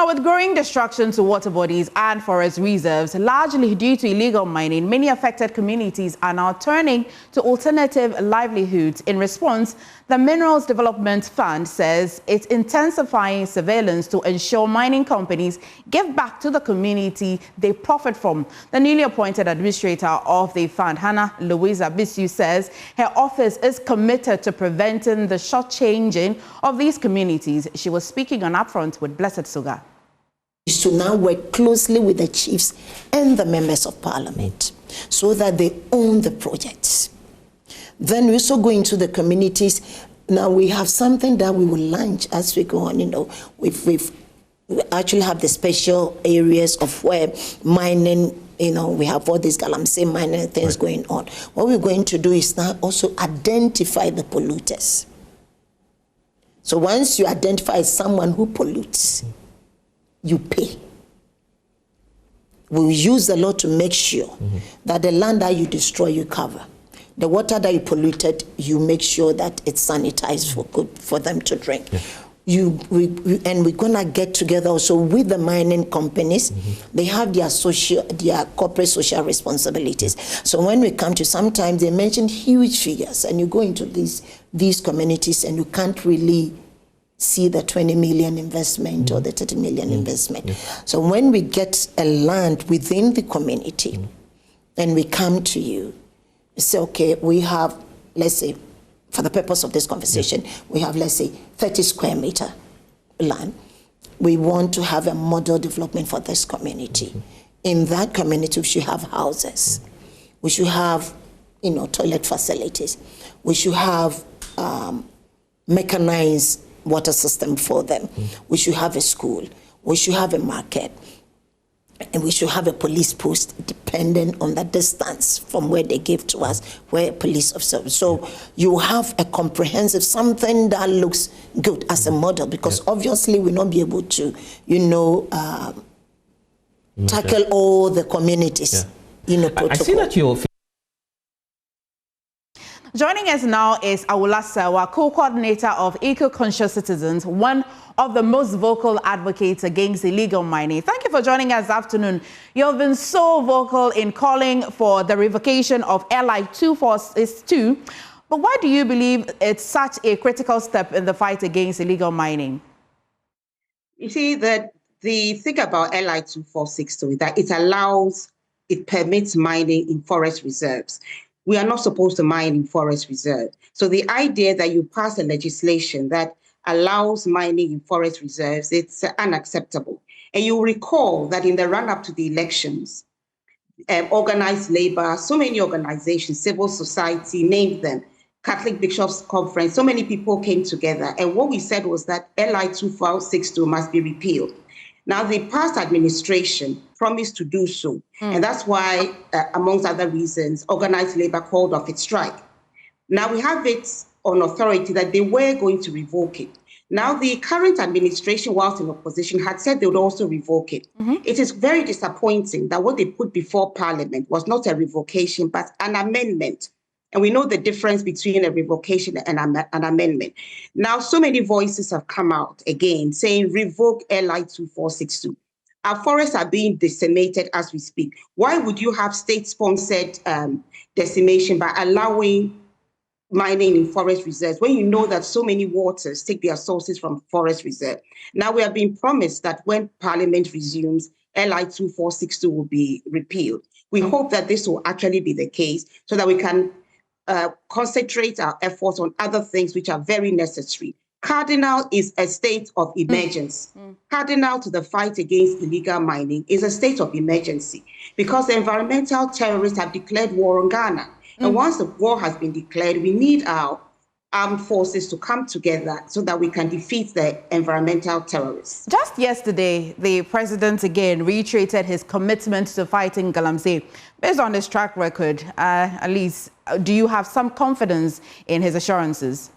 Now, with growing destruction to water bodies and forest reserves, largely due to illegal mining, many affected communities are now turning to alternative livelihoods. In response, the Minerals Development Fund says it's intensifying surveillance to ensure mining companies give back to the community they profit from. The newly appointed administrator of the fund, Hannah Louisa Bisu, says her office is committed to preventing the shortchanging of these communities. She was speaking on Upfront with Blessed Sugar. Is to now work closely with the chiefs and the members of parliament so that they own the projects. Then we also go into the communities. Now we have something that we will launch as we go on. We actually have the special areas of where mining, we have all these galamsey mining things going on. What we're going to do is now also identify the polluters. So once you identify someone who pollutes, you pay. We'll use the law to make sure that the land that you destroy, you cover. The water that you polluted, you make sure that it's sanitized for good for them to drink. Yeah. And we're gonna get together also with the mining companies. They have their corporate social responsibilities. So when we come to, sometimes they mention huge figures, and you go into these communities and you can't really see the 20 million investment or the 30 million investment. So when we get a land within the community and we come to you, say, okay, we have, let's say, for the purpose of this conversation, we have, let's say, 30 square meter land. We want to have a model development for this community. In that community, we should have houses. We should have, toilet facilities. We should have mechanized water system for them. We should have a school. We should have a market. And we should have a police post dependent on the distance from where they give to us, where police officer. So you have a comprehensive, something that looks good as a model, because obviously we'll not be able to, tackle all the communities. I see that you're... Joining us now is Awula Sewa, co-coordinator of Eco-Conscious Citizens, one of the most vocal advocates against illegal mining. Thank you for joining us this afternoon. You've been so vocal in calling for the revocation of LI 2462, but why do you believe it's such a critical step in the fight against illegal mining? You see, that the thing about LI 2462 is that it permits mining in forest reserves. We are not supposed to mine in forest reserve. So the idea that you pass a legislation that allows mining in forest reserves, it's unacceptable. And you recall that in the run-up to the elections, organized labor, so many organizations, civil society, named them, Catholic Bishops' Conference, so many people came together. And what we said was that LI 2462 must be repealed. Now, the past administration promised to do so. And that's why, amongst other reasons, organized labor called off its strike. Now we have it on authority that they were going to revoke it. Now, the current administration, whilst in opposition, had said they would also revoke it. It is very disappointing that what they put before Parliament was not a revocation, but an amendment. And we know the difference between a revocation and an amendment. Now, so many voices have come out again saying revoke LI 2462. Our forests are being decimated as we speak. Why would you have state-sponsored decimation by allowing mining in forest reserves when you know that so many waters take their sources from forest reserve? Now we have been promised that when Parliament resumes, LI 2462 will be repealed. We hope that this will actually be the case so that we can concentrate our efforts on other things which are very necessary. Cardinal is a state of emergency. Cardinal to the fight against illegal mining is a state of emergency because the environmental terrorists have declared war on Ghana. And once the war has been declared, we need our armed forces to come together so that we can defeat the environmental terrorists. Just yesterday, the president again reiterated his commitment to fighting galamsey. Based on his track record, at least, do you have some confidence in his assurances?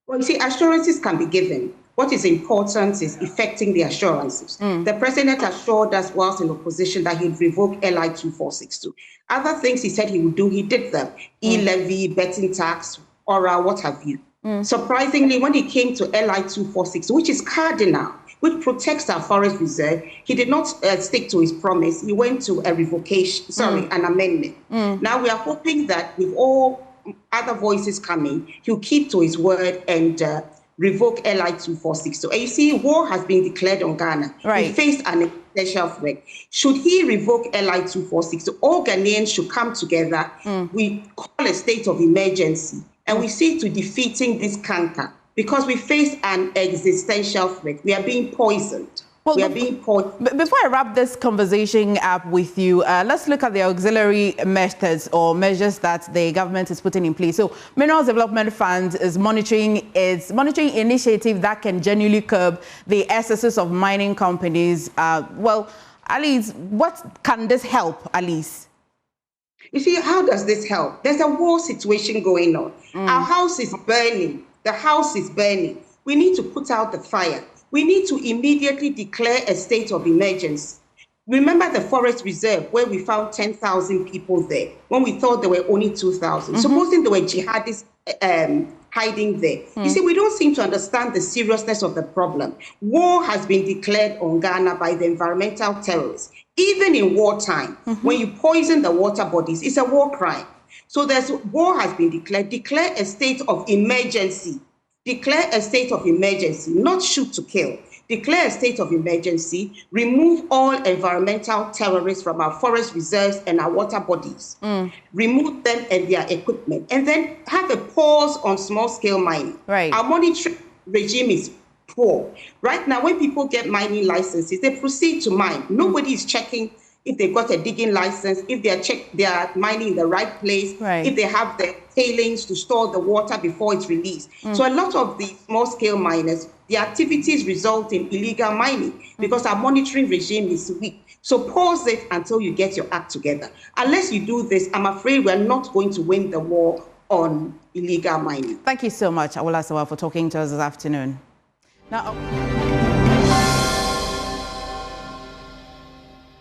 Well, you see, assurances can be given. What is important is effecting the assurances. The president assured us whilst in opposition that he'd revoke LI 2462. Other things he said he would do, he did them. E-levy, betting tax, or what have you. Surprisingly, when it came to LI 2462, which is cardinal, which protects our forest reserve. He did not stick to his promise. He went to a revocation, an amendment. Now we are hoping that with all other voices coming, he'll keep to his word and revoke LI 2462. And you see, war has been declared on Ghana. Right. We faced an existential threat. Should he revoke LI 2462, all Ghanaians should come together. We call a state of emergency, and we see to defeating this canker, because we face an existential threat. We are being poisoned. Well, we are being poisoned. Before I wrap this conversation up with you, let's look at the auxiliary methods or measures that the government is putting in place. So, Minerals Development Fund is monitoring initiative that can genuinely curb the excesses of mining companies. Well, Alice, what can this help, Alice? You see, how does this help? There's a war situation going on. Our house is burning. The house is burning. We need to put out the fire. We need to immediately declare a state of emergency. Remember the forest reserve where we found 10,000 people there when we thought there were only 2,000. Supposing there were jihadists hiding there. You see, we don't seem to understand the seriousness of the problem. War has been declared on Ghana by the environmental terrorists. Even in wartime, when you poison the water bodies, it's a war crime. So war has been declared. Declare a state of emergency. Declare a state of emergency, not shoot to kill. Declare a state of emergency, remove all environmental terrorists from our forest reserves and our water bodies. Remove them and their equipment, and then have a pause on small-scale mining. Right. Our monitoring regime is poor. Right now, when people get mining licenses, they proceed to mine. Nobody is checking if they've got a digging license, if they are mining in the right place, if they have the tailings to store the water before it's released. So a lot of the small-scale miners, the activities result in illegal mining because our monitoring regime is weak. So pause it until you get your act together. Unless you do this, I'm afraid we're not going to win the war on illegal mining. Thank you so much, Awola Sawa, for talking to us this afternoon. Now.